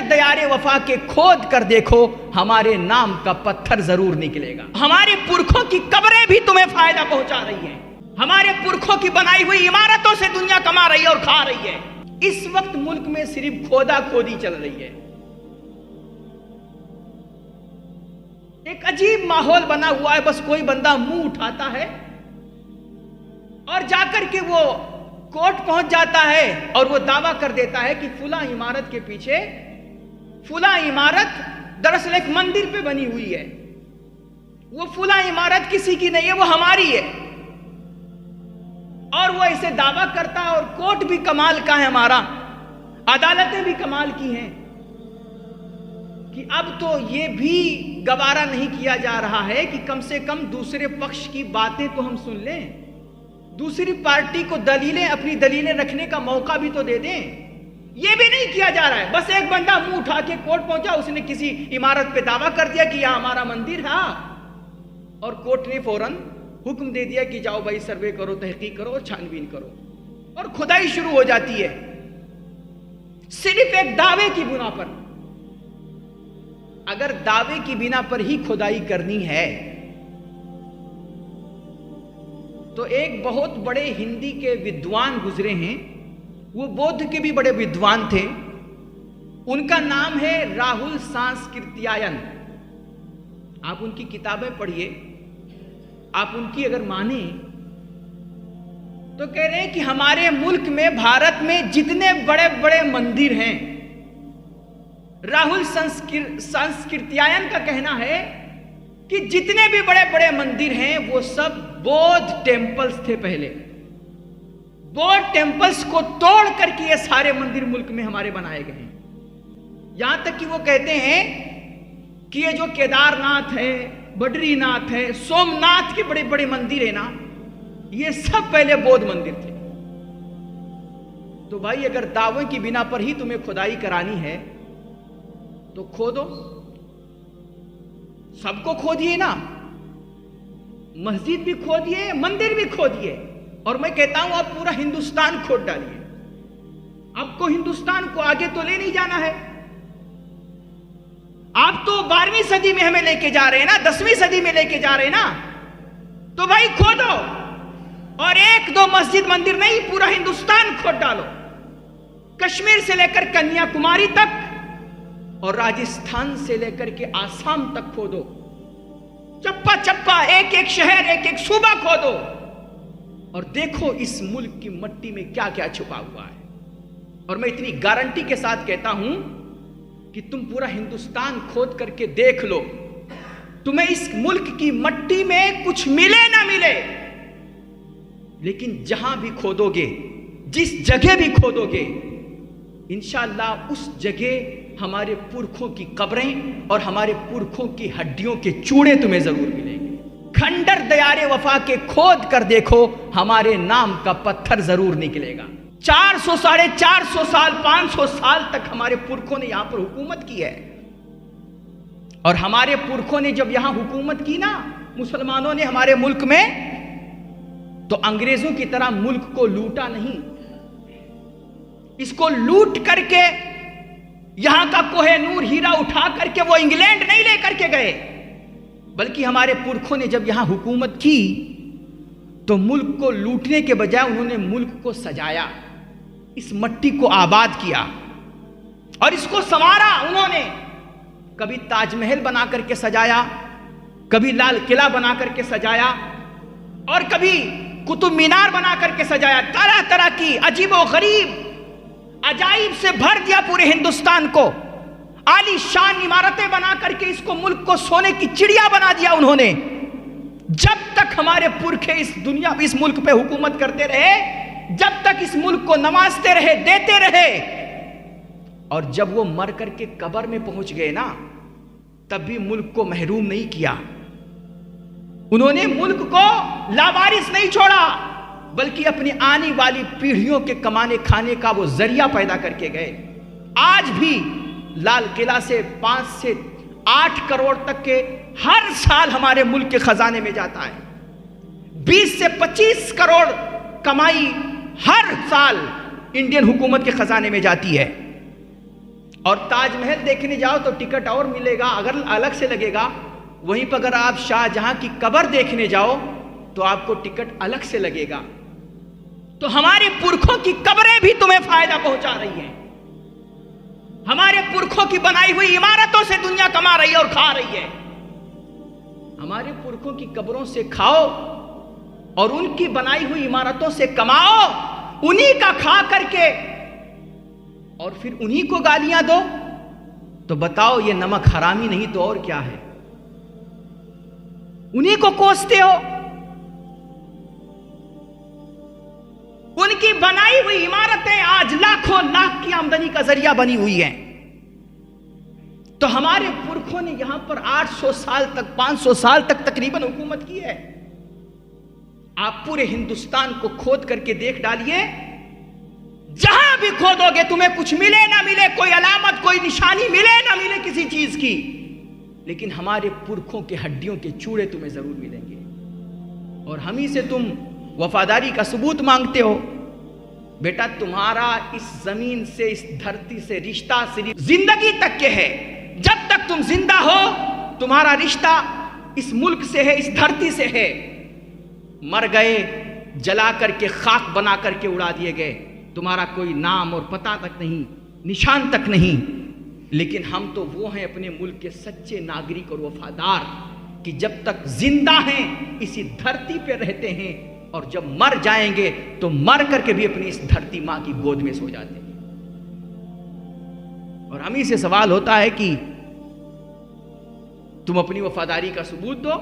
दयारे वफा के खोद कर देखो, हमारे नाम का पत्थर जरूर निकलेगा। हमारे पुरखों की कब्रें भी तुम्हें फायदा पहुंचा रही हैं। हमारे पुरखों की बनाई हुई इमारतों से दुनिया कमा रही है और खा रही है। इस वक्त मुल्क में सिर्फ खोदा खोदी चल रही है। एक अजीब माहौल बना हुआ है। बस कोई बंदा मुंह उठाता है और जाकर के वो कोर्ट पहुंच जाता है और वो दावा कर देता है कि फुला इमारत के पीछे, फुला इमारत दरअसल एक मंदिर पे बनी हुई है, वो फुला इमारत किसी की नहीं है, वो हमारी है। और वो ऐसे दावा करता है। और कोर्ट भी कमाल का है हमारा, अदालतें भी कमाल की हैं कि अब तो ये भी गवारा नहीं किया जा रहा है कि कम से कम दूसरे पक्ष की बातें तो हम सुन लें, दूसरी पार्टी को दलीलें, अपनी दलीलें रखने का मौका भी तो दे दें। ये भी नहीं किया जा रहा है। बस एक बंदा मुंह उठा के कोर्ट पहुंचा, उसने किसी इमारत पे दावा कर दिया कि यह हमारा मंदिर है, और कोर्ट ने फौरन हुक्म दे दिया कि जाओ भाई सर्वे करो, तहकीक करो और छानबीन करो, और खुदाई शुरू हो जाती है सिर्फ एक दावे की बुना पर। अगर दावे की बिना पर ही खुदाई करनी है तो एक बहुत बड़े हिंदी के विद्वान गुजरे हैं, वो बौद्ध के भी बड़े विद्वान थे। उनका नाम है राहुल सांस्कृत्यायन। आप उनकी किताबें पढ़िए, आप उनकी अगर माने तो कह रहे हैं कि हमारे मुल्क में, भारत में जितने बड़े बड़े मंदिर हैं, राहुल सांस्कृत्यायन का कहना है कि जितने भी बड़े बड़े मंदिर हैं वो सब बौद्ध टेम्पल्स थे पहले। बौद्ध टेम्पल्स को तोड़ करके ये सारे मंदिर मुल्क में हमारे बनाए गए हैं। यहां तक कि वो कहते हैं कि ये जो केदारनाथ है, बद्रीनाथ है, सोमनाथ के बड़े बड़े मंदिर है ना, ये सब पहले बौद्ध मंदिर थे। तो भाई अगर दावों की बिना पर ही तुम्हें खुदाई करानी है तो खोदो, सबको खोदिए ना, मस्जिद भी खोदिए, मंदिर भी खोदिए, और मैं कहता हूं आप पूरा हिंदुस्तान खोद डालिए। आपको हिंदुस्तान को आगे तो ले नहीं जाना है। आप तो 12वीं सदी में हमें लेके जा रहे हैं ना, 10वीं सदी में लेके जा रहे हैं ना, तो भाई खोदो, और एक दो मस्जिद मंदिर नहीं, पूरा हिंदुस्तान खोद डालो, कश्मीर से लेकर कन्याकुमारी तक और राजस्थान से लेकर के आसाम तक खोदो, चप्पा चप्पा, एक एक शहर, एक एक सूबा खोदो, और देखो इस मुल्क की मट्टी में क्या क्या छुपा हुआ है। और मैं इतनी गारंटी के साथ कहता हूं कि तुम पूरा हिंदुस्तान खोद करके देख लो, तुम्हें इस मुल्क की मट्टी में कुछ मिले ना मिले, लेकिन जहां भी खोदोगे, जिस जगह भी खोदोगे, इंशाअल्लाह उस जगह हमारे पुरखों की कब्रें और हमारे पुरखों की हड्डियों के चूड़े तुम्हें जरूर मिलेंगे। खंडर दयारे वफा के खोद कर देखो, हमारे नाम का पत्थर जरूर निकलेगा। 400, 450 साल, 500 साल तक हमारे पुरखों ने यहां पर हुकूमत की है। और हमारे पुरखों ने जब यहां हुकूमत की ना, मुसलमानों ने हमारे मुल्क में, तो अंग्रेजों की तरह मुल्क को लूटा नहीं। इसको लूट करके यहां का कोहिनूर हीरा उठा करके वो इंग्लैंड नहीं लेकर के गए, बल्कि हमारे पुरखों ने जब यहां हुकूमत की तो मुल्क को लूटने के बजाय उन्होंने मुल्क को सजाया, इस मट्टी को आबाद किया और इसको संवारा। उन्होंने कभी ताजमहल बना करके सजाया, कभी लाल किला बना करके सजाया, और कभी कुतुब मीनार बना करके सजाया। तरह तरह की अजीबो गरीब अजाइब से भर दिया पूरे हिंदुस्तान को। आलीशान इमारतें बना करके इसको, मुल्क को सोने की चिड़िया बना दिया उन्होंने। जब तक हमारे पुरखे इस दुनिया, इस मुल्क पे हुकूमत करते रहे, जब तक इस मुल्क को नवाजते रहे, देते रहे, और जब वो मर करके कब्र में पहुंच गए ना, तब भी मुल्क को महरूम नहीं किया। उन्होंने मुल्क को लावारिस नहीं छोड़ा, बल्कि अपनी आने वाली पीढ़ियों के कमाने खाने का वो जरिया पैदा करके गए। आज भी लाल किला से 5 से 8 करोड़ तक के हर साल हमारे मुल्क के खजाने में जाता है। 20 से 25 करोड़ कमाई हर साल इंडियन हुकूमत के खजाने में जाती है। और ताजमहल देखने जाओ तो टिकट और मिलेगा, अगर अलग से लगेगा। वहीं पर अगर आप शाहजहां की कब्र देखने जाओ तो आपको टिकट अलग से लगेगा। तो हमारे पुरखों की कब्रें भी तुम्हें फायदा पहुंचा रही हैं। हमारे पुरखों की बनाई हुई इमारतों से दुनिया कमा रही है और खा रही है। हमारे पुरखों की कब्रों से खाओ और उनकी बनाई हुई इमारतों से कमाओ, उन्हीं का खा करके और फिर उन्हीं को गालियां दो, तो बताओ ये नमक हरामी नहीं तो और क्या है? उन्हीं को कोसते हो। उनकी बनाई हुई इमारतें आज लाखों लाख की आमदनी का जरिया बनी हुई हैं। तो हमारे पुरखों ने यहां पर 800 साल तक, 500 साल तक तकरीबन हुकूमत की है। आप पूरे हिंदुस्तान को खोद करके देख डालिए, जहां भी खोदोगे तुम्हें कुछ मिले ना मिले, कोई अलामत, कोई निशानी मिले ना मिले किसी चीज की, लेकिन हमारे पुरखों के हड्डियों के चूड़े तुम्हें जरूर मिलेंगे। और हम ही से तुम वफादारी का सबूत मांगते हो। बेटा, तुम्हारा इस जमीन से, इस धरती से रिश्ता सिर्फ जिंदगी तक के है। जब तक तुम जिंदा हो तुम्हारा रिश्ता इस मुल्क से है, इस धरती से है। मर गए, जला करके खाक बना करके उड़ा दिए गए, तुम्हारा कोई नाम और पता तक नहीं, निशान तक नहीं। लेकिन हम तो वो हैं अपने मुल्क के सच्चे नागरिक और वफादार, कि जब तक जिंदा हैं इसी धरती पे रहते हैं, और जब मर जाएंगे तो मर करके भी अपनी इस धरती मां की गोद में सो जाते हैं। और हम ही से सवाल होता है कि तुम अपनी वफादारी का सबूत दो।